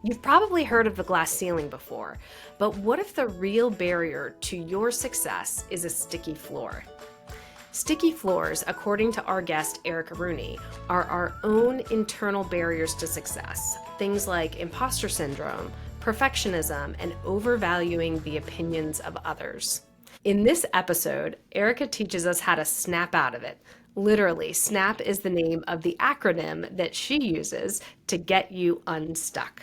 You've probably heard of the glass ceiling before, but what if the real barrier to your success is a sticky floor? Sticky floors, according to our guest Erica Rooney, are our own internal barriers to success. Things like imposter syndrome, perfectionism, and overvaluing the opinions of others. In this episode, Erica teaches us how to snap out of it. Literally, SNAP is the name of the acronym that she uses to get you unstuck.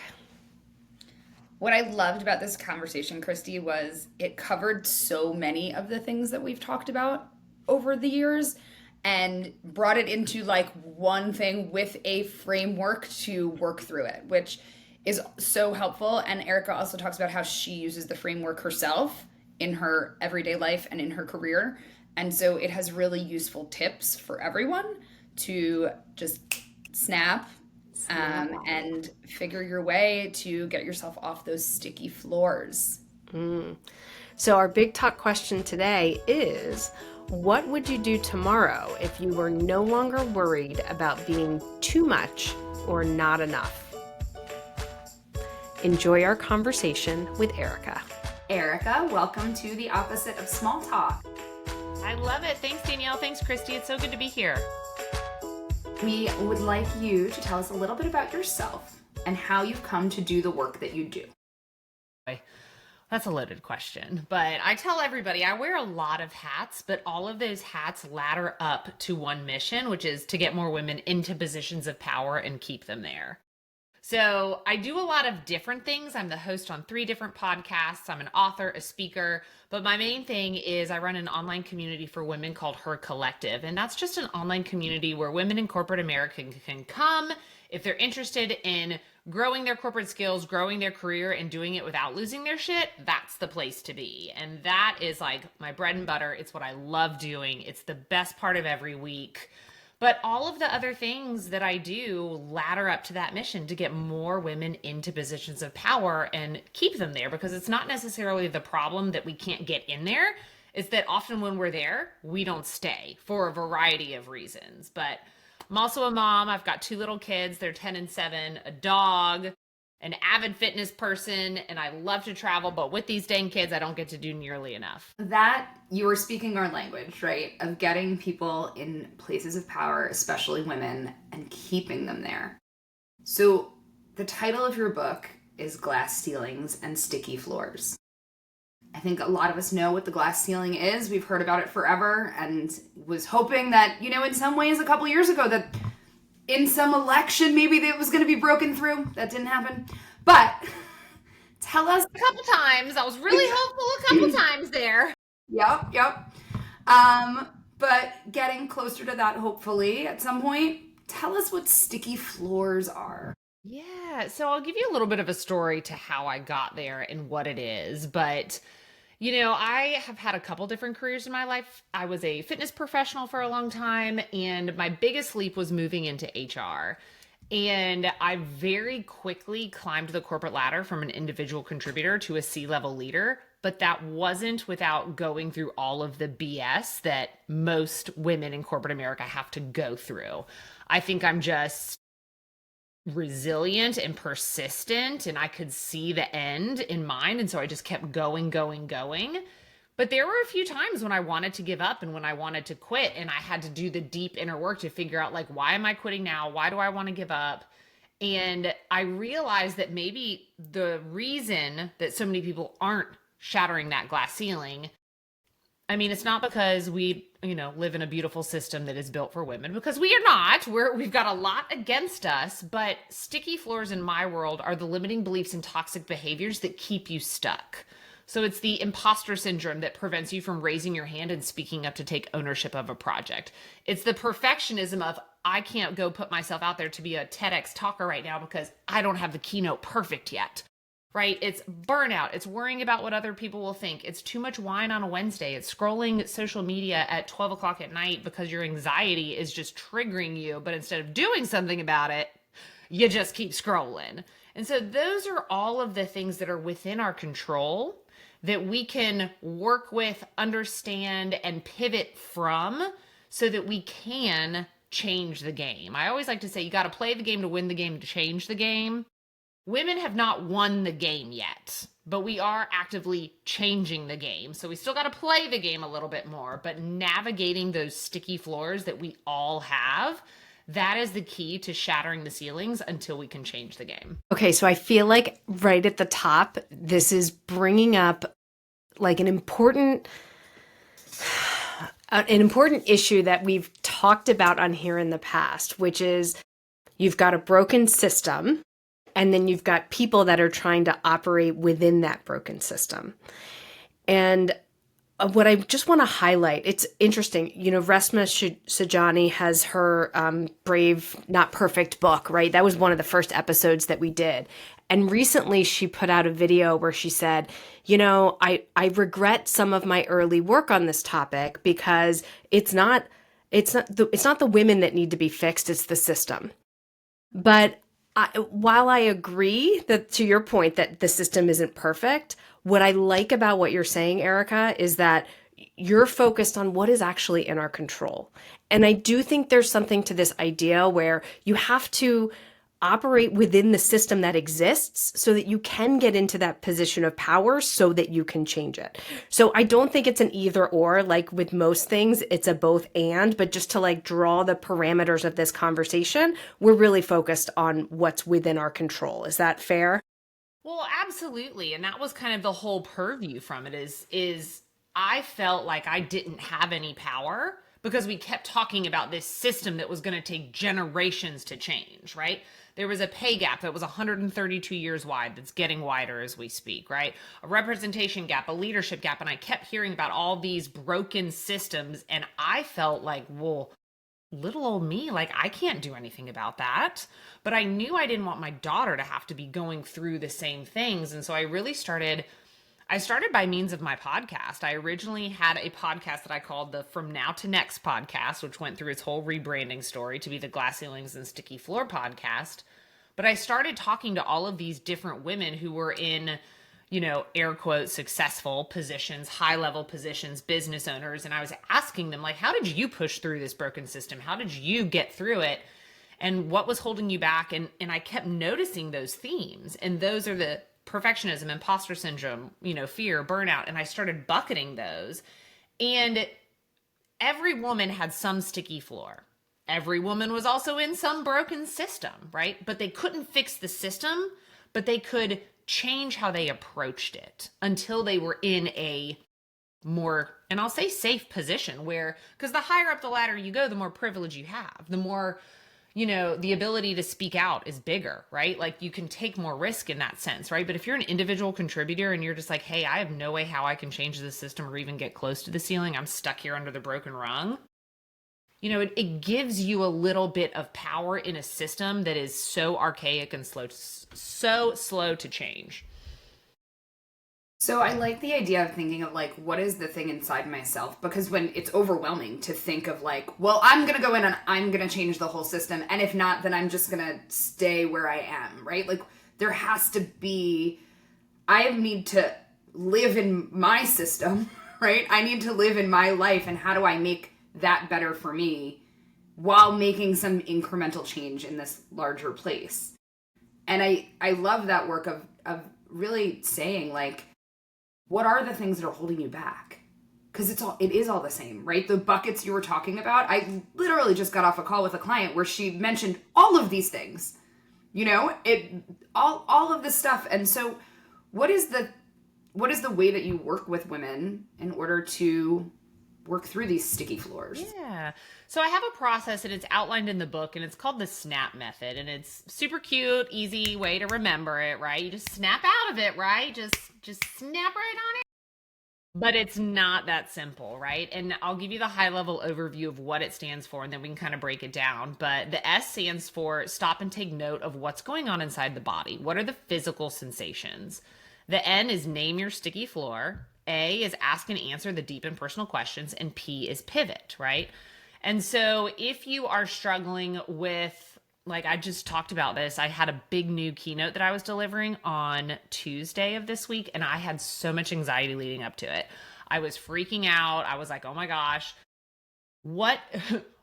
What I loved about this conversation, Christy, was it covered so many of the things that we've talked about over the years and brought it into like one thing with a framework to work through it, which is so helpful. And Erica also talks about how she uses the framework herself in her everyday life and in her career. And so it has really useful tips for everyone to just snap and figure your way to get yourself off those sticky floors. So, our big talk question today is, what would you do tomorrow if you were no longer worried about being too much or not enough? Enjoy our conversation with Erica. Erica, welcome to The Opposite of Small Talk. I love it. Thanks, Danielle. Thanks, Christy. It's so good to be here. We would like you to tell us a little bit about yourself and how you've come to do the work that you do. That's a loaded question, but I tell everybody I wear a lot of hats, but all of those hats ladder up to one mission, which is to get more women into positions of power and keep them there. So I do a lot of different things. I'm the host on 3 different podcasts. I'm an author, a speaker, but my main thing is I run an online community for women called Her Collective. And that's just an online community where women in corporate America can come if they're interested in growing their corporate skills, growing their career, and doing it without losing their shit. That's the place to be. And that is like my bread and butter. It's what I love doing. It's the best part of every week. But all of the other things that I do ladder up to that mission to get more women into positions of power and keep them there, because it's not necessarily the problem that we can't get in there. It's that often when we're there, we don't stay for a variety of reasons. But I'm also a mom. I've got 2 little kids. They're 10 and 7, a dog, an avid fitness person, and I love to travel. But with these dang kids, I don't get to do nearly enough. That you were speaking our language, right? Of getting people in places of power, especially women, and keeping them there. So the title of your book is Glass Ceilings and Sticky Floors. I think a lot of us know what the glass ceiling is. We've heard about it forever and was hoping that, in some ways a couple years ago that in some election maybe that was going to be broken through. That didn't happen. But tell us. A couple times. I was really hopeful a couple times there. Yep. But getting closer to that, hopefully, at some point. Tell us what sticky floors are. Yeah, so I'll give you a little bit of a story to how I got there and what it is. But, I have had a couple different careers in my life. I was a fitness professional for a long time, and my biggest leap was moving into HR. And I very quickly climbed the corporate ladder from an individual contributor to a C-level leader. But that wasn't without going through all of the BS that most women in corporate America have to go through. I think I'm just resilient and persistent, and I could see the end in mind. And so I just kept going. But there were a few times when I wanted to give up and when I wanted to quit, and I had to do the deep inner work to figure out, like, why am I quitting now? Why do I want to give up? And I realized that maybe the reason that so many people aren't shattering that glass ceiling, it's not because we, live in a beautiful system that is built for women, because we are not. We've got a lot against us, but sticky floors in my world are the limiting beliefs and toxic behaviors that keep you stuck. So it's the imposter syndrome that prevents you from raising your hand and speaking up to take ownership of a project. It's the perfectionism of, I can't go put myself out there to be a TEDx talker right now because I don't have the keynote perfect yet. Right? It's burnout. It's worrying about what other people will think. It's too much wine on a Wednesday. It's scrolling social media at 12 o'clock at night because your anxiety is just triggering you. But instead of doing something about it, you just keep scrolling. And so those are all of the things that are within our control that we can work with, understand, and pivot from so that we can change the game. I always like to say you got to play the game to win the game to change the game. women have not won the game yet, but we are actively changing the game. So we still got to play the game a little bit more, but navigating those sticky floors that we all have, that is the key to shattering the ceilings until we can change the game. Okay, so I feel like right at the top, this is bringing up like an important issue that we've talked about on here in the past, which is you've got a broken system, and then you've got people that are trying to operate within that broken system. And what I just want to highlight, it's interesting, Resma Sajani has her Brave, Not Perfect book, right? That was one of the first episodes that we did. And recently she put out a video where she said, I regret some of my early work on this topic because it's not the women that need to be fixed, it's the system. But while I agree that, to your point, that the system isn't perfect, what I like about what you're saying, Erica, is that you're focused on what is actually in our control. And I do think there's something to this idea where you have to operate within the system that exists so that you can get into that position of power so that you can change it. So I don't think it's an either or, like with most things, it's a both and, but just to like draw the parameters of this conversation, we're really focused on what's within our control. Is that fair? Well, absolutely. And that was kind of the whole purview from it is I felt like I didn't have any power because we kept talking about this system that was going to take generations to change, right? There was a pay gap that was 132 years wide that's getting wider as we speak, right? A representation gap, a leadership gap. And I kept hearing about all these broken systems. And I felt like, well, little old me, like I can't do anything about that. But I knew I didn't want my daughter to have to be going through the same things. And so I started by means of my podcast. I originally had a podcast that I called the From Now to Next podcast, which went through its whole rebranding story to be the Glass Ceilings and Sticky Floor podcast. But I started talking to all of these different women who were in, air quote, successful positions, high level positions, business owners. And I was asking them, like, how did you push through this broken system? How did you get through it? And what was holding you back? And I kept noticing those themes. And those are the perfectionism, imposter syndrome, fear, burnout. And I started bucketing those. And every woman had some sticky floor. Every woman was also in some broken system, right? But they couldn't fix the system, but they could change how they approached it until they were in a more, and I'll say safe position where, because the higher up the ladder you go, the more privilege you have, the more, the ability to speak out is bigger, right? Like you can take more risk in that sense, right? But if you're an individual contributor and you're just like, hey, I have no way how I can change the system or even get close to the ceiling, I'm stuck here under the broken rung. It gives you a little bit of power in a system that is so archaic and so slow to change. So I like the idea of thinking of like, what is the thing inside myself? Because when it's overwhelming to think of like, well, I'm going to go in and I'm going to change the whole system. And if not, then I'm just going to stay where I am, right? Like there has to be, I need to live in my system, right? I need to live in my life. And how do I make that better for me while making some incremental change in this larger place? And I love that work of really saying like, what are the things that are holding you back? Because it is all the same, right? The buckets you were talking about, I literally just got off a call with a client where she mentioned all of these things, all of this stuff. And so what is the way that you work with women in order to work through these sticky floors? Yeah. So I have a process and it's outlined in the book and it's called the SNAP method. And it's super cute, easy way to remember it, right? You just snap out of it, right? Just snap right on it. But it's not that simple, right? And I'll give you the high level overview of what it stands for and then we can kind of break it down. But the S stands for stop and take note of what's going on inside the body. What are the physical sensations? The N is name your sticky floor. A is ask and answer the deep and personal questions, and P is pivot, right? And so if you are struggling with, like I just talked about this, I had a big new keynote that I was delivering on Tuesday of this week, and I had so much anxiety leading up to it. I was freaking out. I was like, oh my gosh, but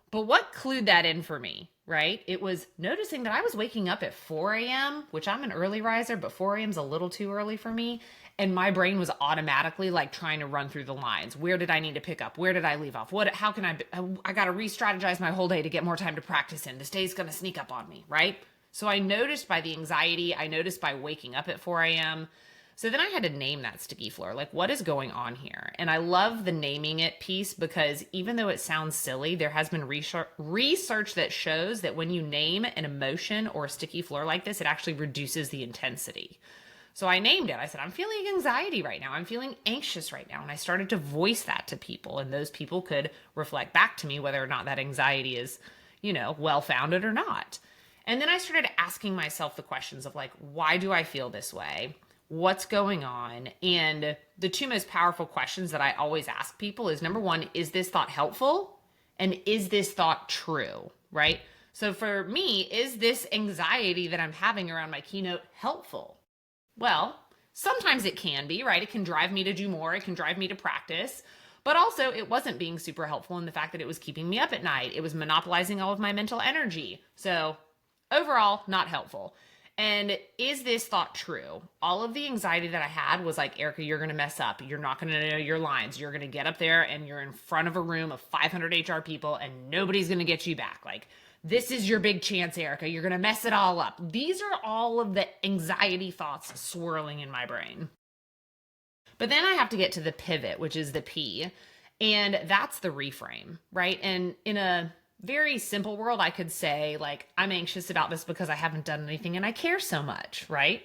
what clued that in for me, right? It was noticing that I was waking up at 4 a.m., which I'm an early riser, but 4 a.m. is a little too early for me. And my brain was automatically like trying to run through the lines. Where did I need to pick up? Where did I leave off? How can I got to re-strategize my whole day to get more time to practice in. This day's going to sneak up on me, right? So I noticed by the anxiety, I noticed by waking up at 4 a.m. So then I had to name that sticky floor. Like, what is going on here? And I love the naming it piece because even though it sounds silly, there has been research that shows that when you name an emotion or a sticky floor like this, it actually reduces the intensity. So I named it. I said, I'm feeling anxiety right now. I'm feeling anxious right now. And I started to voice that to people. And those people could reflect back to me whether or not that anxiety is, well-founded or not. And then I started asking myself the questions of like, why do I feel this way? What's going on? And the two most powerful questions that I always ask people is, number one, is this thought helpful? And is this thought true, right? So for me, is this anxiety that I'm having around my keynote helpful? Well, sometimes it can be, right? It can drive me to do more. It can drive me to practice. But also it wasn't being super helpful in the fact that it was keeping me up at night. It was monopolizing all of my mental energy. So overall, not helpful. And is this thought true? All of the anxiety that I had was like, Erica, you're going to mess up. You're not going to know your lines. You're going to get up there and you're in front of a room of 500 HR people and nobody's going to get you back. Like, this is your big chance, Erica. You're going to mess it all up. These are all of the anxiety thoughts swirling in my brain. But then I have to get to the pivot, which is the P, and that's the reframe, right? And in a very simple world, I could say, like, I'm anxious about this because I haven't done anything and I care so much, right?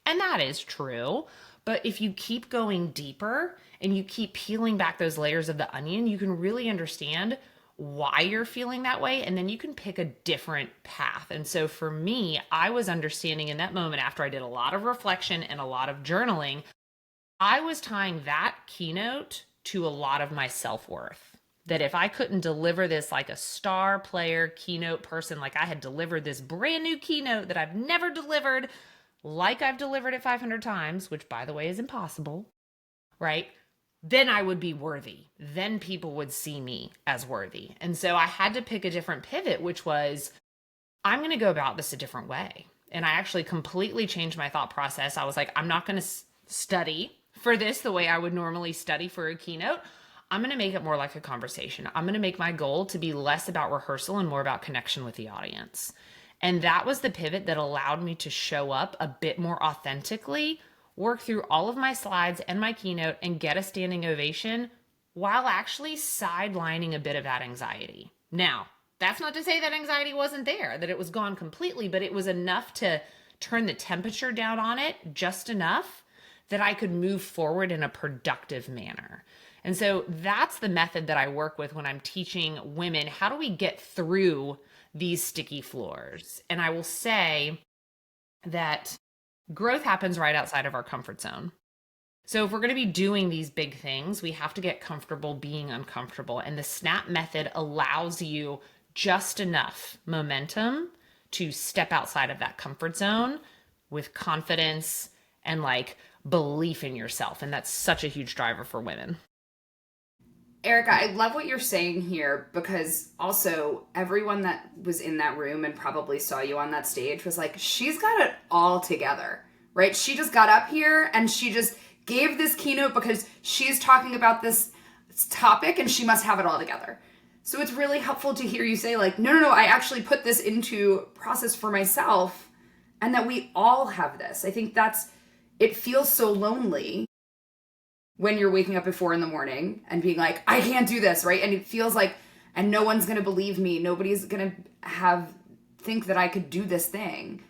And that is true. But if you keep going deeper and you keep peeling back those layers of the onion, you can really understand why you're feeling that way. And then you can pick a different path. And so for me, I was understanding in that moment after I did a lot of reflection and a lot of journaling, I was tying that keynote to a lot of my self-worth. That if I couldn't deliver this like a star player keynote person, like I had delivered this brand new keynote that I've never delivered, like I've delivered it 500 times, which by the way is impossible, right? Then I would be worthy. Then people would see me as worthy. And so I had to pick a different pivot, which was, I'm going to go about this a different way. And I actually completely changed my thought process. I was like, I'm not going to study for this the way I would normally study for a keynote. I'm going to make it more like a conversation. I'm going to make my goal to be less about rehearsal and more about connection with the audience. And that was the pivot that allowed me to show up a bit more authentically, work through all of my slides and my keynote and get a standing ovation while actually sidelining a bit of that anxiety. Now, that's not to say that anxiety wasn't there, that it was gone completely, but it was enough to turn the temperature down on it just enough that I could move forward in a productive manner. And so that's the method that I work with when I'm teaching women, how do we get through these sticky floors? And I will say that growth happens right outside of our comfort zone. So if we're going to be doing these big things, we have to get comfortable being uncomfortable. And the SNAP method allows you just enough momentum to step outside of that comfort zone with confidence and like belief in yourself. And that's such a huge driver for women. Erica, I love what you're saying here because also everyone that was in that room and probably saw you on that stage was like, she's got it all together, right? She just got up here and she just gave this keynote because she's talking about this topic and she must have it all together. So it's really helpful to hear you say like, no, I actually put this into process for myself and that we all have this. I think it feels so lonely when you're waking up at 4 a.m. and being like, I can't do this, right? And it feels like, and no one's going to believe me. Nobody's going to think that I could do this thing.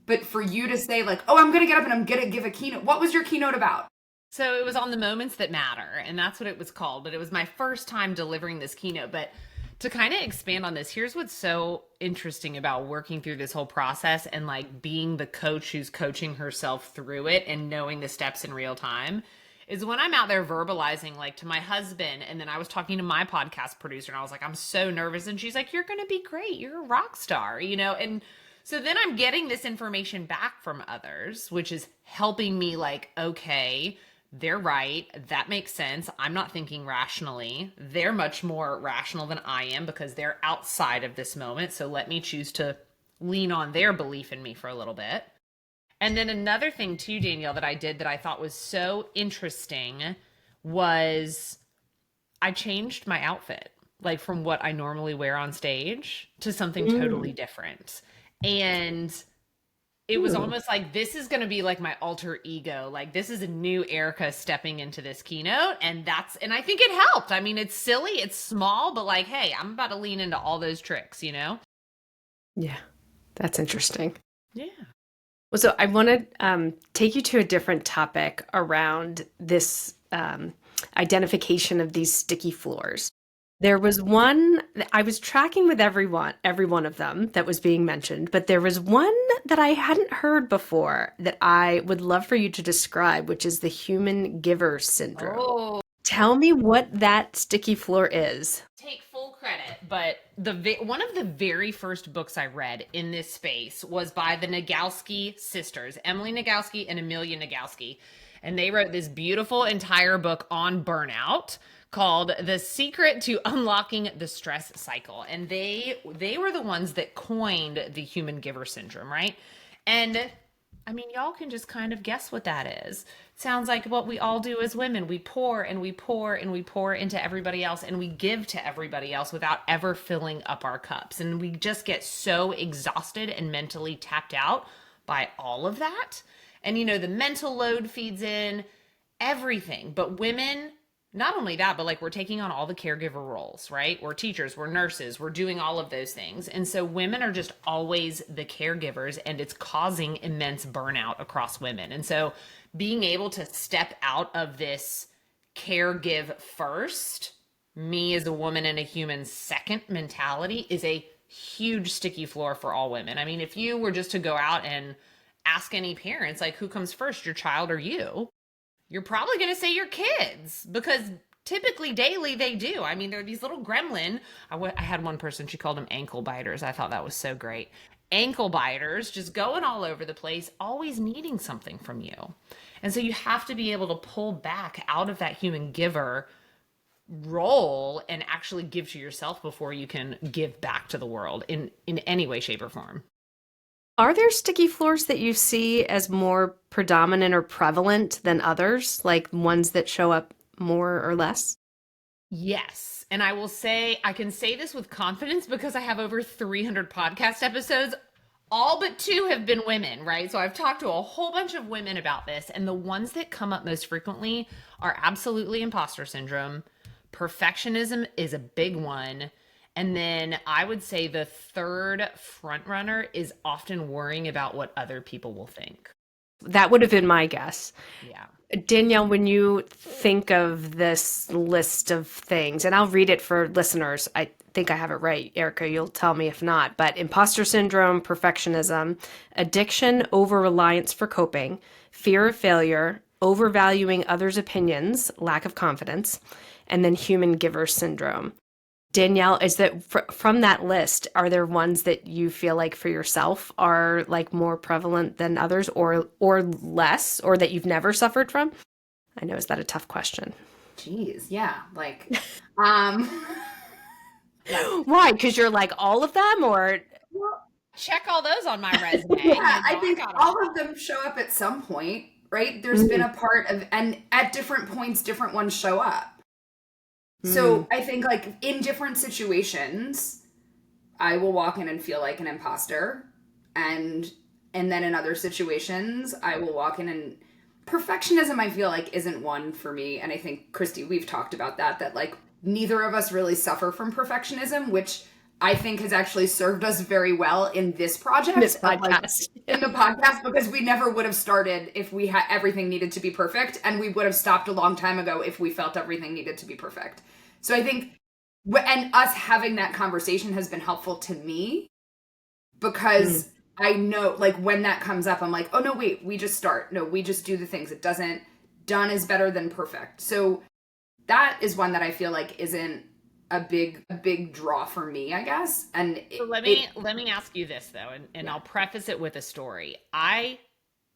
But for you to say like, oh, I'm going to get up and I'm going to give a keynote. What was your keynote about? So it was on the moments that matter, and that's what it was called. But it was my first time delivering this keynote. But to kind of expand on this, here's what's so interesting about working through this whole process and like being the coach who's coaching herself through it and knowing the steps in real time is when I'm out there verbalizing like to my husband, and then I was talking to my podcast producer and I was like, I'm so nervous. And she's like, you're going to be great. You're a rock star, And so then I'm getting this information back from others, which is helping me like, okay, they're right. That makes sense. I'm not thinking rationally. They're much more rational than I am because they're outside of this moment. So let me choose to lean on their belief in me for a little bit. And then another thing too, Danielle, that I did that I thought was so interesting was I changed my outfit, like from what I normally wear on stage to something totally different. And it was almost like this is going to be like my alter ego. Like this is a new Erica stepping into this keynote. And I think it helped. I mean, it's silly, it's small, but like, hey, I'm about to lean into all those tricks, you know? Yeah, that's interesting. Yeah. Well, so I want to take you to a different topic around this identification of these sticky floors. There was one, I was tracking with every one of them that was being mentioned, but there was one that I hadn't heard before that I would love for you to describe, which is the human giver syndrome. Oh. Tell me what that sticky floor is. Take full credit, but one of the very first books I read in this space was by the Nagoski sisters, Emily Nagoski and Amelia Nagoski. And they wrote this beautiful entire book on burnout called The Secret to Unlocking the Stress Cycle. And they were the ones that coined the human giver syndrome, right? And I mean, y'all can just kind of guess what that is. It sounds like what we all do as women. We pour and we pour and we pour into everybody else and we give to everybody else without ever filling up our cups. And we just get so exhausted and mentally tapped out by all of that. And, you know, the mental load feeds in everything. But women, not only that, but like we're taking on all the caregiver roles, right? We're teachers, we're nurses, we're doing all of those things. And so women are just always the caregivers and it's causing immense burnout across women. And so being able to step out of this caregive first, me as a woman and a human second mentality is a huge sticky floor for all women. I mean, if you were just to go out and ask any parents, like who comes first, your child or you? You're probably going to say your kids because typically daily they do. I mean, they're these little gremlin. I had one person, she called them ankle biters. I thought that was so great. Ankle biters just going all over the place, always needing something from you. And so you have to be able to pull back out of that human giver role and actually give to yourself before you can give back to the world in any way, shape, or form. Are there sticky floors that you see as more predominant or prevalent than others, like ones that show up more or less? Yes. And I will say, I can say this with confidence because I have over 300 podcast episodes. All but 2 have been women, right? So I've talked to a whole bunch of women about this. And the ones that come up most frequently are absolutely imposter syndrome. Perfectionism is a big one. And then I would say the third front runner is often worrying about what other people will think. That would have been my guess. Yeah. Danielle, when you think of this list of things, and I'll read it for listeners, I think I have it right. Erica, you'll tell me if not, but imposter syndrome, perfectionism, addiction, over-reliance for coping, fear of failure, overvaluing others' opinions, lack of confidence, and then human giver syndrome. Danielle, is that from that list, are there ones that you feel like for yourself are like more prevalent than others or less, or that you've never suffered from? I know, is that a tough question? Jeez, yeah. Like, Why? Because you're like all of them, or? well, Check all those on my resume. yeah, I think all of them show up at some point, right? There's been a part of, and at different points, different ones show up. So I think like in different situations, I will walk in and feel like an imposter. And then in other situations, I will walk in and perfectionism, I feel like isn't one for me. And I think, Christy, we've talked about that like neither of us really suffer from perfectionism, which I think has actually served us very well in this project. This podcast. In the podcast, because we never would have started if we had everything needed to be perfect, and we would have stopped a long time ago if we felt everything needed to be perfect. So I think, and us having that conversation has been helpful to me because I know, like, when that comes up, I'm like, oh, no, wait, we just start. No, we just do the things. It doesn't, done is better than perfect. So that is one that I feel like isn't a big draw for me, I guess. And so let me ask you this though, and I'll preface it with a story. I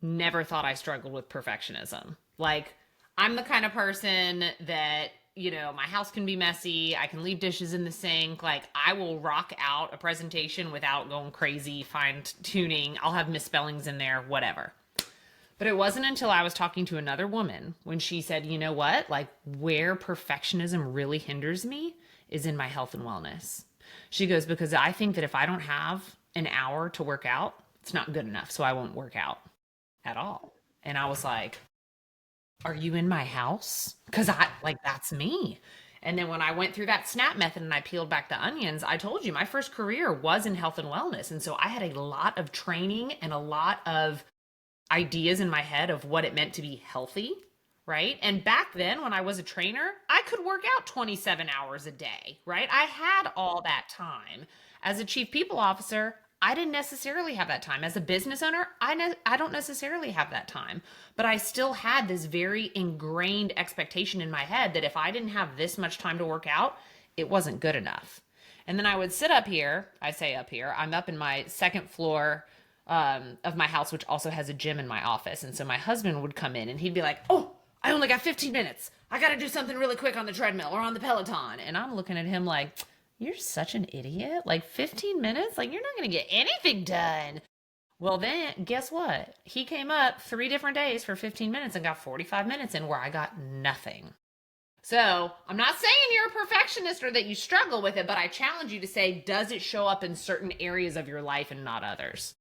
never thought I struggled with perfectionism. Like, I'm the kind of person that, my house can be messy. I can leave dishes in the sink. Like, I will rock out a presentation without going crazy, fine tuning. I'll have misspellings in there, whatever. But it wasn't until I was talking to another woman when she said, you know what? Like, where perfectionism really hinders me is in my health and wellness. She goes, because I think that if I don't have an hour to work out, it's not good enough. So I won't work out at all. And I was like, are you in my house? Because that's me. And then when I went through that SNAP method and I peeled back the onions, I told you my first career was in health and wellness. And so I had a lot of training and a lot of ideas in my head of what it meant to be healthy, right? And back then when I was a trainer, I could work out 27 hours a day, right? I had all that time. As a chief people officer, I didn't necessarily have that time. As a business owner, I don't necessarily have that time. But I still had this very ingrained expectation in my head that if I didn't have this much time to work out, it wasn't good enough. And then I would sit up here. I say up here. I'm up in my second floor of my house, which also has a gym in my office. And so my husband would come in and he'd be like, oh, I only got 15 minutes. I got to do something really quick on the treadmill or on the Peloton. And I'm looking at him like, you're such an idiot. Like 15 minutes? Like, you're not going to get anything done. Well, then guess what? He came up 3 different days for 15 minutes and got 45 minutes in where I got nothing. So I'm not saying you're a perfectionist or that you struggle with it, but I challenge you to say, does it show up in certain areas of your life and not others?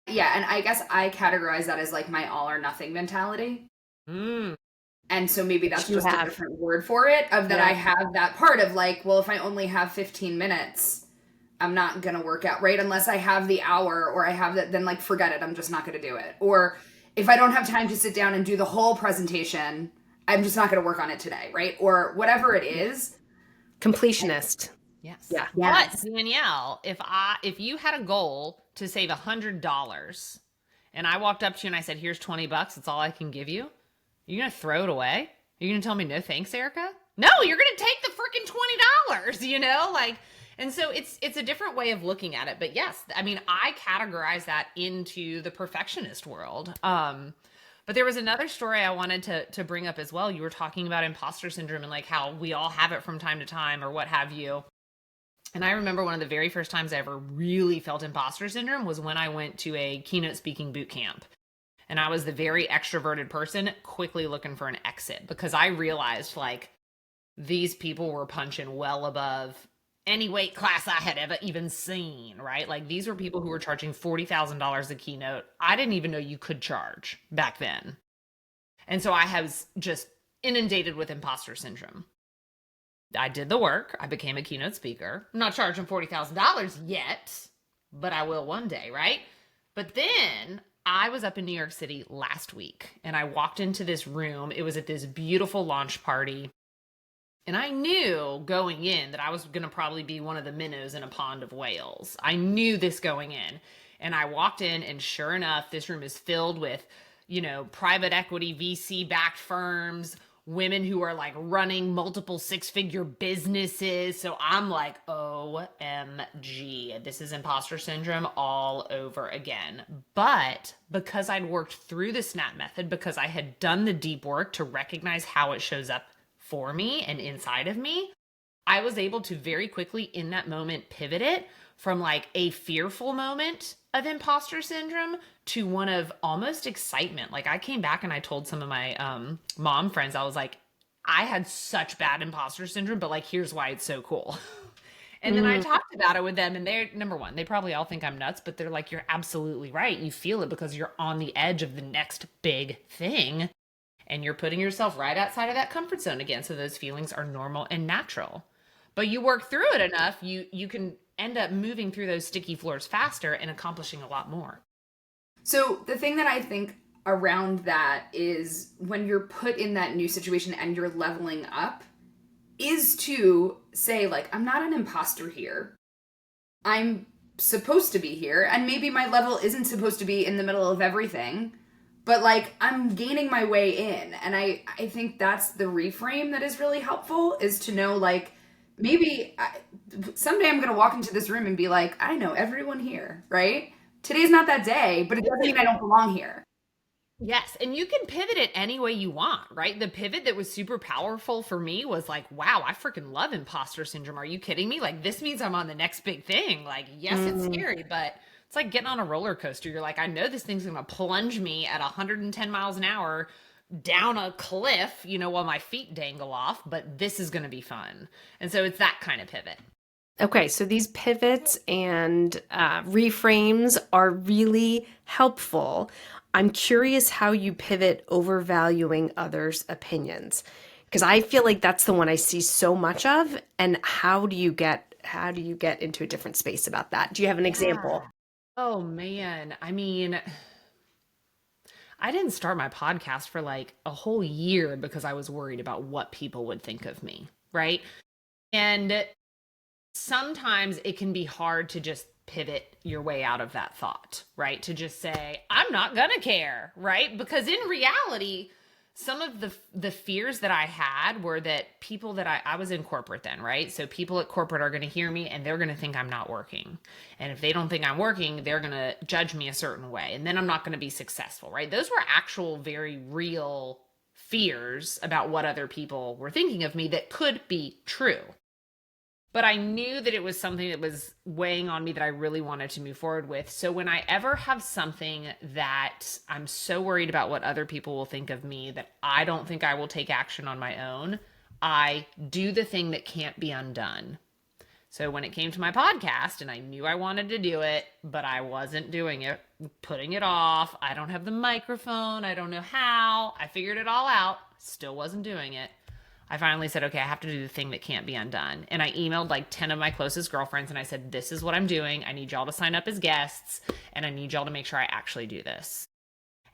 Yeah, and I guess I categorize that as like my all or nothing mentality. And so maybe that's just a different word for it, of that. I have that part of like, well, if I only have 15 minutes, I'm not going to work out, right? Unless I have the hour or I have that, then like, forget it. I'm just not going to do it. Or if I don't have time to sit down and do the whole presentation, I'm just not going to work on it today, right? Or whatever it is. Completionist. Yes. Yeah. But Danielle, if you had a goal to save $100 and I walked up to you and I said, here's $20, it's all I can give you. You're going to throw it away? You're going to tell me no thanks, Erica? No, you're going to take the freaking $20, and so it's a different way of looking at it. But yes, I mean, I categorize that into the perfectionist world. But there was another story I wanted to bring up as well. You were talking about imposter syndrome and like how we all have it from time to time or what have you. And I remember one of the very first times I ever really felt imposter syndrome was when I went to a keynote speaking boot camp. And I was the very extroverted person quickly looking for an exit because I realized like these people were punching well above any weight class I had ever even seen, right? Like these were people who were charging $40,000 a keynote. I didn't even know you could charge back then. And so I was just inundated with imposter syndrome. I did the work. I became a keynote speaker. I'm not charging $40,000 yet, but I will one day, right? But then I was up in New York City last week and I walked into this room. It was at this beautiful launch party. And I knew going in that I was going to probably be one of the minnows in a pond of whales. I knew this going in. And I walked in and sure enough, this room is filled with, private equity, VC-backed firms, women who are like running multiple 6-figure businesses. So I'm like, OMG, this is imposter syndrome all over again. But because I'd worked through the SNAP method, because I had done the deep work to recognize how it shows up for me and inside of me, I was able to very quickly in that moment pivot it from like a fearful moment of imposter syndrome to one of almost excitement. Like I came back and I told some of my mom friends, I was like, I had such bad imposter syndrome, but like, here's why it's so cool. And then I talked about it with them and they're, number one, they probably all think I'm nuts, but they're like, you're absolutely right. You feel it because you're on the edge of the next big thing and you're putting yourself right outside of that comfort zone again. So those feelings are normal and natural, but you work through it enough, you can end up moving through those sticky floors faster and accomplishing a lot more. So the thing that I think around that is when you're put in that new situation and you're leveling up is to say like, I'm not an imposter here. I'm supposed to be here. And maybe my level isn't supposed to be in the middle of everything, but like I'm gaining my way in. And I think that's the reframe that is really helpful, is to know like, maybe someday I'm going to walk into this room and be like, I know everyone here, right? Today's not that day, but it doesn't mean I don't belong here. Yes, and you can pivot it any way you want, right? The pivot that was super powerful for me was like, wow, I freaking love imposter syndrome. Are you kidding me? Like, this means I'm on the next big thing. Like, yes, it's Mm. scary, but it's like getting on a roller coaster. You're like, I know this thing's gonna plunge me at 110 miles an hour down a cliff, while my feet dangle off, but this is gonna be fun. And so it's that kind of pivot. Okay, so these pivots and reframes are really helpful. I'm curious how you pivot overvaluing others' opinions, because I feel like that's the one I see so much of. And how do you get into a different space about that? Do you have an Yeah. example? Oh man. I mean, I didn't start my podcast for like a whole year because I was worried about what people would think of me, right? And sometimes it can be hard to just pivot your way out of that thought, right? To just say, I'm not gonna care, right? Because in reality, some of the fears that I had were that people that I was in corporate then, right? So people at corporate are gonna hear me and they're gonna think I'm not working. And if they don't think I'm working, they're gonna judge me a certain way. And then I'm not gonna be successful, right? Those were actual, very real fears about what other people were thinking of me that could be true. But I knew that it was something that was weighing on me that I really wanted to move forward with. So when I ever have something that I'm so worried about what other people will think of me that I don't think I will take action on my own, I do the thing that can't be undone. So when it came to my podcast and I knew I wanted to do it, but I wasn't doing it, putting it off, I don't have the microphone, I don't know how, I figured it all out, still wasn't doing it. I finally said, okay, I have to do the thing that can't be undone. And I emailed like 10 of my closest girlfriends and I said, this is what I'm doing. I need y'all to sign up as guests and I need y'all to make sure I actually do this.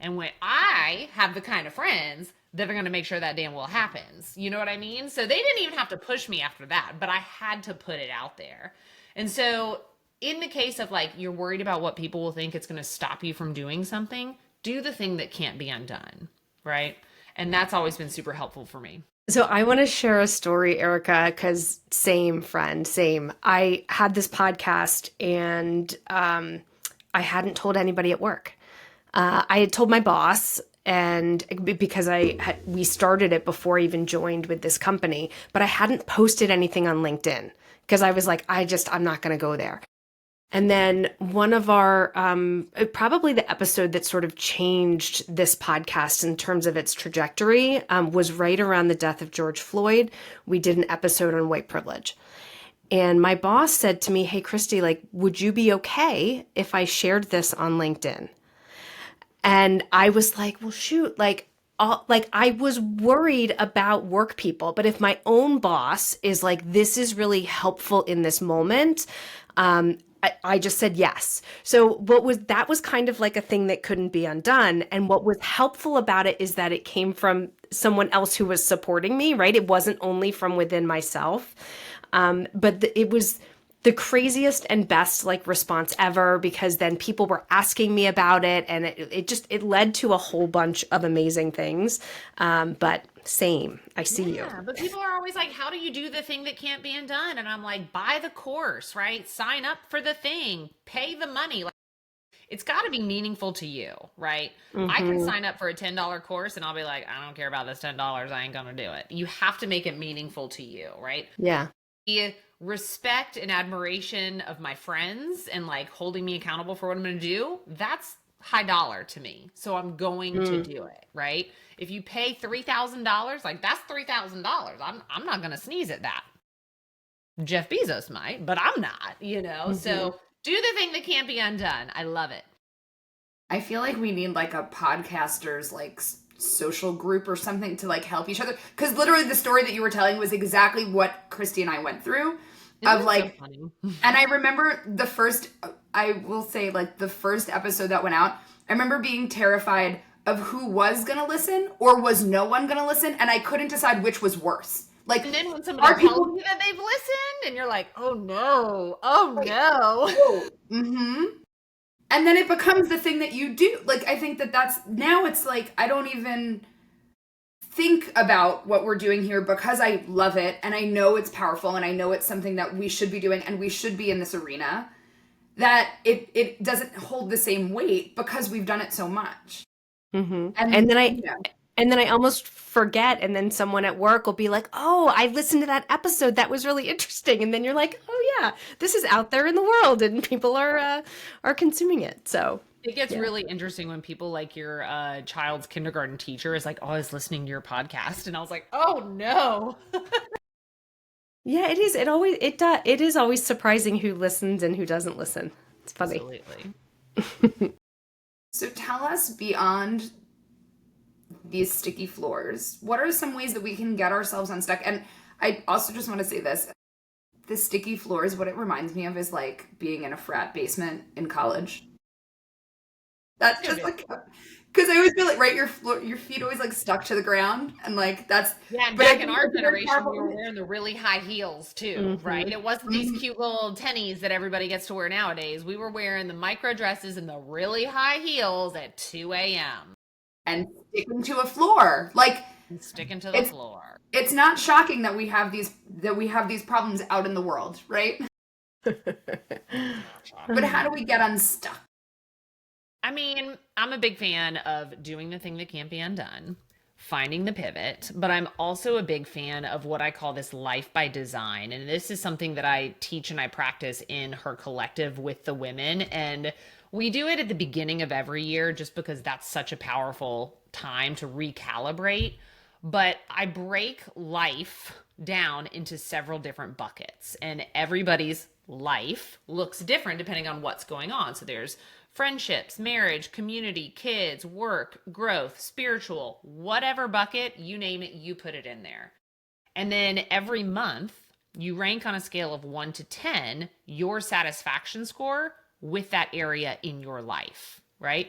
And when I have the kind of friends that are going to make sure that damn well happens, you know what I mean? So they didn't even have to push me after that, but I had to put it out there. And so in the case of like, you're worried about what people will think, it's going to stop you from doing something, do the thing that can't be undone, right? And that's always been super helpful for me. So I want to share a story, Erica, because same friend, same. I had this podcast and I hadn't told anybody at work. I had told my boss, and because we started it before I even joined with this company, but I hadn't posted anything on LinkedIn because I was like, I'm not going to go there. And then one of our, probably the episode that sort of changed this podcast in terms of its trajectory, was right around the death of George Floyd. We did an episode on white privilege. And my boss said to me, hey, Christy, like, would you be okay if I shared this on LinkedIn? And I was like, well, shoot, like I was worried about work people, but if my own boss is like, this is really helpful in this moment, I just said yes. So that was kind of like a thing that couldn't be undone. And what was helpful about it is that it came from someone else who was supporting me, right? It wasn't only from within myself. But it was the craziest and best like response ever, because then people were asking me about it and it led to a whole bunch of amazing things. But same, I see you. Yeah, but people are always like, how do you do the thing that can't be undone? And I'm like, buy the course, right? Sign up for the thing, pay the money. Like, it's got to be meaningful to you, right? I can sign up for a $10 course and I'll be like, I don't care about this $10. I ain't going to do it. You have to make it meaningful to you, right? Yeah. The respect and admiration of my friends and like holding me accountable for what I'm going to do, that's high dollar to me. So I'm going to do it, right? If you pay $3,000, like that's $3,000. I'm not going to sneeze at that. Jeff Bezos might, but I'm not. So do the thing that can't be undone. I love it. I feel like we need like a podcaster's like social group or something to like help each other, because literally the story that you were telling was exactly what Christy and I went through of like so and I remember I will say like the first episode that went out, I remember being terrified of who was gonna listen or was no one gonna listen, and I couldn't decide which was worse. Like, and then when somebody tells you that they've listened and you're like, oh no, and then it becomes the thing that you do. Like, I think that's now it's like, I don't even think about what we're doing here because I love it and I know it's powerful and I know it's something that we should be doing and we should be in this arena, that it doesn't hold the same weight because we've done it so much. Hmm. And you know, And then I almost forget, and then someone at work will be like, "Oh, I listened to that episode. That was really interesting." And then you're like, "Oh yeah, this is out there in the world, and people are consuming it." So It gets yeah, really interesting when people like your child's kindergarten teacher is like, "Oh, I was listening to your podcast," and I was like, "Oh no." yeah, it is. It is always surprising who listens and who doesn't listen. It's funny. Absolutely. so tell us, beyond these sticky floors, what are some ways that we can get ourselves unstuck? And I also just want to say this. The sticky floors, what it reminds me of is like being in a frat basement in college. That's just Okay. like, because I always feel like, right, your feet always like stuck to the ground, and like that's. Yeah, and But I back in think our that's a very generation, powerful we were image. wearing the really high heels too, right? Hmm. It wasn't these Mhm. cute little tennies that everybody gets to wear nowadays. We were wearing the micro dresses and the really high heels at 2 a.m. And sticking to a floor, like and sticking to the it's floor. it's not shocking that we have these problems out in the world, right? Not But shocking. how do we get unstuck? I mean, I'm a big fan of doing the thing that can't be undone, finding the pivot, but I'm also a big fan of what I call this life by design. And this is something that I teach and I practice in her collective with the women. And we do it at the beginning of every year just because that's such a powerful time to recalibrate. But I break life down into several different buckets, and everybody's life looks different depending on what's going on. So there's friendships, marriage, community, kids, work, growth, spiritual, whatever bucket, you name it, you put it in there. And then every month, you rank on a scale of 1 to 10 your satisfaction score with that area in your life, right?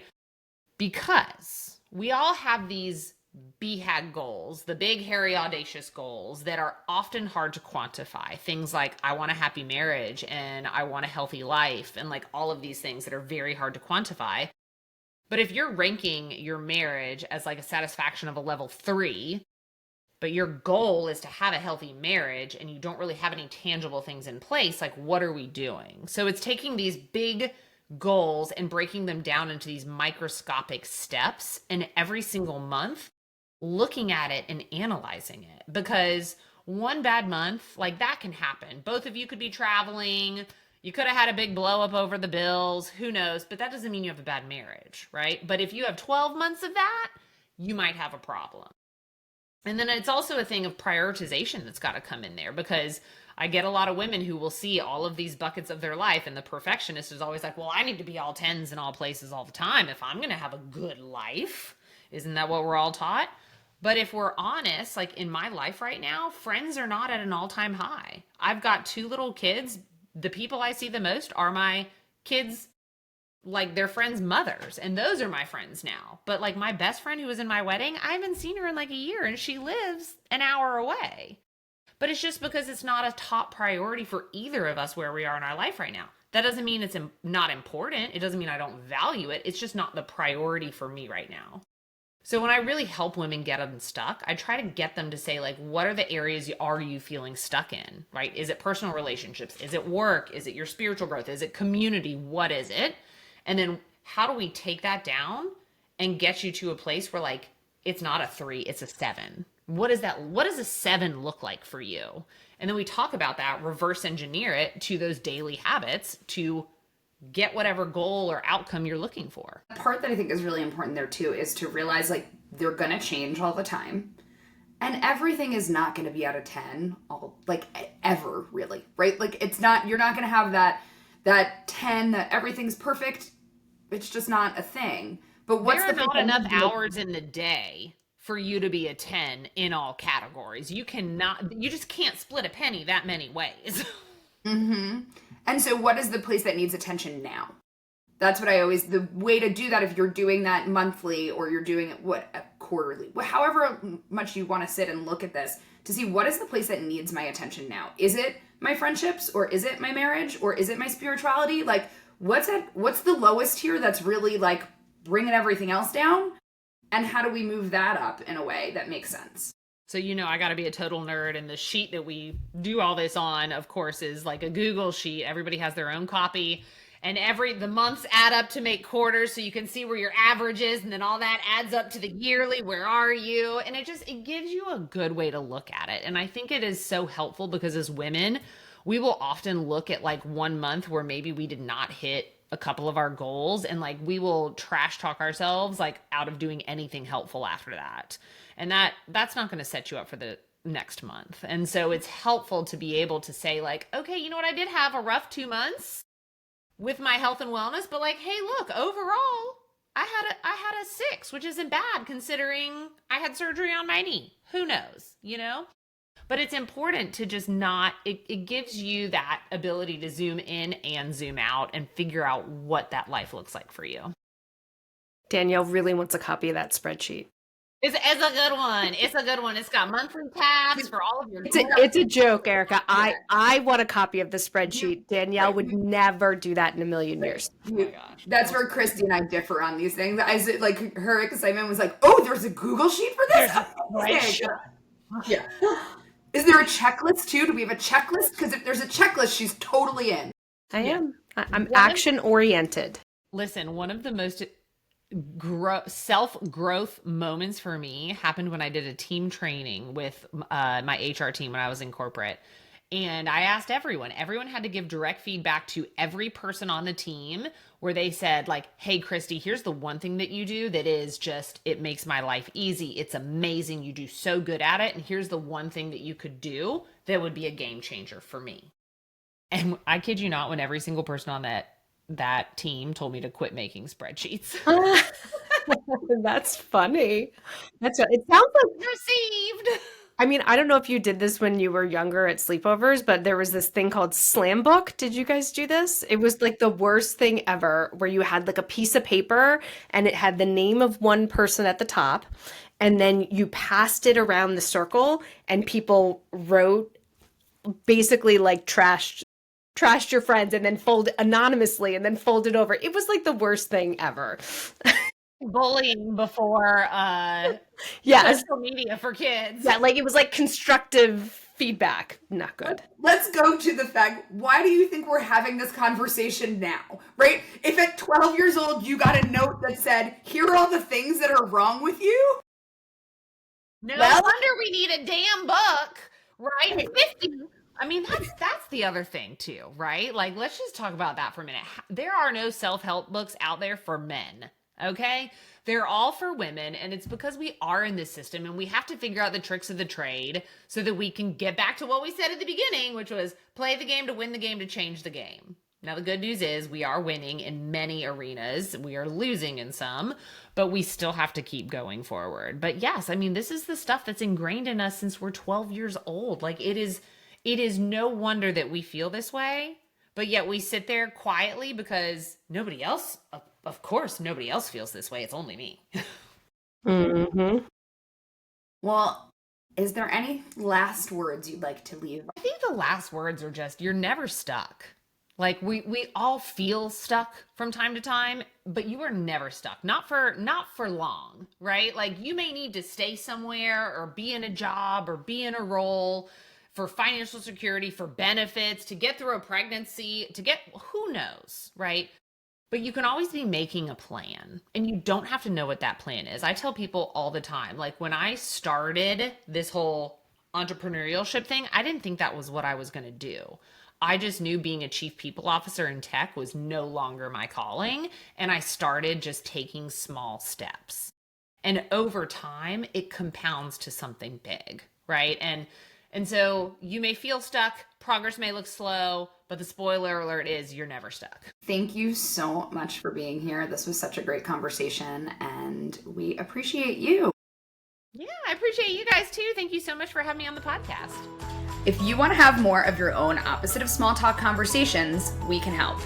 Because we all have these BHAG goals, the big, hairy, audacious goals that are often hard to quantify. Things like, I want a happy marriage and I want a healthy life, and like all of these things that are very hard to quantify. But if you're ranking your marriage as like a satisfaction of a level 3, but your goal is to have a healthy marriage and you don't really have any tangible things in place, like what are we doing? So it's taking these big goals and breaking them down into these microscopic steps, and every single month looking at it and analyzing it, because one bad month, like that can happen. Both of you could be traveling. You could have had a big blow up over the bills. Who knows? But that doesn't mean you have a bad marriage, right? But if you have 12 months of that, you might have a problem. And then it's also a thing of prioritization that's got to come in there, because I get a lot of women who will see all of these buckets of their life, and the perfectionist is always like, well, I need to be all tens in all places all the time if I'm going to have a good life. Isn't that what we're all taught? But if we're honest, like in my life right now, friends are not at an all time high. I've got 2 little kids. The people I see the most are my kids, like their friends' mothers, and those are my friends now. But like my best friend who was in my wedding, I haven't seen her in like a year, and she lives an hour away. But it's just because it's not a top priority for either of us where we are in our life right now. That doesn't mean it's not important. It doesn't mean I don't value it. It's just not the priority for me right now. So when I really help women get unstuck, I try to get them to say, like, what are the areas are you feeling stuck in, right? Is it personal relationships? Is it work? Is it your spiritual growth? Is it community? What is it? And then how do we take that down and get you to a place where, like, it's not a 3, it's a 7? What is that? What does a 7 look like for you? And then we talk about that, reverse engineer it to those daily habits to get whatever goal or outcome you're looking for. The part that I think is really important there too is to realize like they're gonna change all the time. And everything is not gonna be out of 10 all like ever, really. Right? Like it's not, you're not gonna have that 10 that everything's perfect. It's just not a thing. But what's There the are place not that enough needs to be hours in the day for you to be a 10 in all categories. You just can't split a penny that many ways. Mm-hmm. And so what is the place that needs attention now? That's what I always, the way to do that, if you're doing that monthly or you're doing it quarterly, however much you want to sit and look at this to see what is the place that needs my attention now. Is it my friendships, or is it my marriage, or is it my spirituality? Like what's the lowest here that's really like bringing everything else down? And how do we move that up in a way that makes sense? So, I got to be a total nerd. And the sheet that we do all this on, of course, is like a Google sheet. Everybody has their own copy. And the months add up to make quarters, so you can see where your average is, and then all that adds up to the yearly. Where are you? And it gives you a good way to look at it. And I think it is so helpful because as women, we will often look at like 1 month where maybe we did not hit a couple of our goals, and like we will trash talk ourselves like out of doing anything helpful after that. And that's not going to set you up for the next month. And so it's helpful to be able to say like, okay, you know what? I did have a rough 2 months with my health and wellness, but like, hey, look, overall, I had a 6, which isn't bad considering I had surgery on my knee. Who knows, you know? But it's important to just it gives you that ability to zoom in and zoom out and figure out what that life looks like for you. Danielle really wants a copy of that spreadsheet. It's a good one. It's a good one. It's got monthly tabs for all of your. It's a joke, Erica. I want a copy of the spreadsheet. Danielle would never do that in a million years. Oh my gosh. That's where Christy and I differ on these things. Like her excitement was like, oh, there's a Google sheet for this? Right. Yeah. Is there a checklist too? Do we have a checklist? Because if there's a checklist, she's totally in. I am. I'm action oriented. Listen, one of the most self-growth moments for me happened when I did a team training with my HR team when I was in corporate. And I asked everyone had to give direct feedback to every person on the team where they said like, hey, Christy, here's the one thing that you do that is just, it makes my life easy. It's amazing. You do so good at it. And here's the one thing that you could do that would be a game changer for me. And I kid you not, when every single person on that team told me to quit making spreadsheets. That's funny. It sounds like Received. I mean, I don't know if you did this when you were younger at sleepovers, but there was this thing called Slam Book. Did you guys do this? It was like the worst thing ever, where you had like a piece of paper and it had the name of one person at the top, and then you passed it around the circle and people wrote basically like trashed your friends and then folded anonymously and then folded over. It was like the worst thing ever. Bullying before social media for kids. Yeah, like it was like constructive feedback. Not good. Let's go to the fact, why do you think we're having this conversation now, right? If at 12 years old you got a note that said, here are all the things that are wrong with you. No wonder we need a damn book, right? 50. I mean, that's the other thing too, right? Like, let's just talk about that for a minute. There are no self-help books out there for men. Okay, they're all for women, and it's because we are in this system and we have to figure out the tricks of the trade so that we can get back to what we said at the beginning, which was play the game to win the game to change the game. Now, the good news is we are winning in many arenas. We are losing in some, but we still have to keep going forward. But yes, I mean, this is the stuff that's ingrained in us since we're 12 years old. Like it is no wonder that we feel this way, but yet we sit there quietly because nobody else, of course, nobody else feels this way. It's only me. Mm-hmm. Well, is there any last words you'd like to leave? I think the last words are just, you're never stuck. Like we all feel stuck from time to time, but you are never stuck. Not for long, right? Like you may need to stay somewhere or be in a job or be in a role for financial security, for benefits, to get through a pregnancy, who knows, right? But you can always be making a plan, and you don't have to know what that plan is. I tell people all the time, like when I started this whole entrepreneurship thing, I didn't think that was what I was going to do. I just knew being a chief people officer in tech was no longer my calling, and I started just taking small steps. And over time, it compounds to something big, right? And so you may feel stuck, progress may look slow, but the spoiler alert is you're never stuck. Thank you so much for being here. This was such a great conversation, and we appreciate you. Yeah, I appreciate you guys too. Thank you so much for having me on the podcast. If you want to have more of your own opposite of small talk conversations, we can help.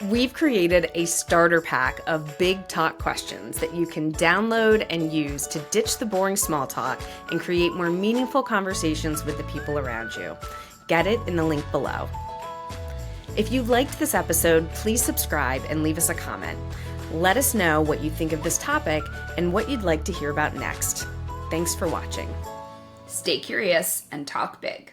We've created a starter pack of big talk questions that you can download and use to ditch the boring small talk and create more meaningful conversations with the people around you. Get it in the link below. If you liked this episode, please subscribe and leave us a comment. Let us know what you think of this topic and what you'd like to hear about next. Thanks for watching. Stay curious and talk big.